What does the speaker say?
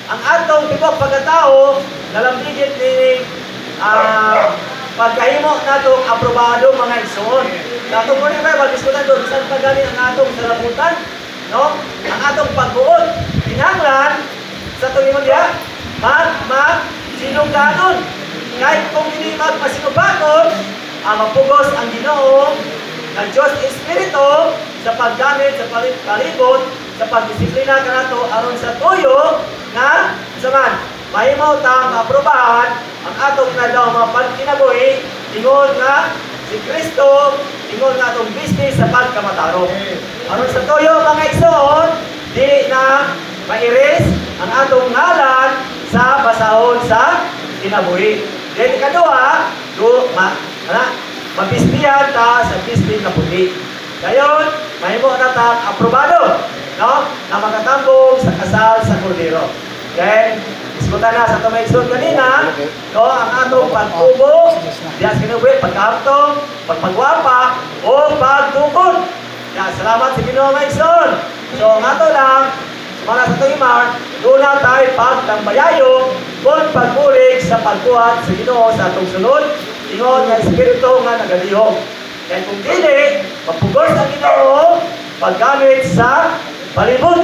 ang atong tibok pagkatao nalambigit ni pagkahimo natong aprobado mga igsoon. Natong mo rin ba, mag-diskutan doon, saan pa gani ang atong salamutan? No? Ang atong pagbuod. Pinanglan, sa tulingon niya, sinungganon. Kahit kung hindi magpasinubakon, mapugos ang Ginoo ng Diyos Espiritu sa paggamit, sa palibot, sa pagdisiplina ka nato aron sa tuyo na saman, mahimaw ta maaprobahan ang atong nadaw mga pagkinabuhi ingon nga si Kristo, ingon nga atong business sa pagkamatarong. Aron sa tuyo mga igsoon, di na mairis ang atong ngalan sa basahon sa kinabuhi. Then ikaduha, mabistihan ta sa bistig na puti. Gayon, mahimo na ta aprobado, no? Na makatambong sa kasal sa Kordero. Then, iskutan na sa tumaigsoon kanina, no? Ang atong pagtubo, diyan kinuwi, pagkahamtong, pagpagwapa, o pagtukod. Yan, salamat sa Ginoo mga igsoon. So, ang ato lang, mga sa Timar, doon na tayo pagtambayayo kung pagbulig sa pagkuhat sa Ginoo sa atong sunod, ingon nga Espiritu nga nagalihok. Kaya kung dili, mapugos ang Ginoo paggamit sa palibot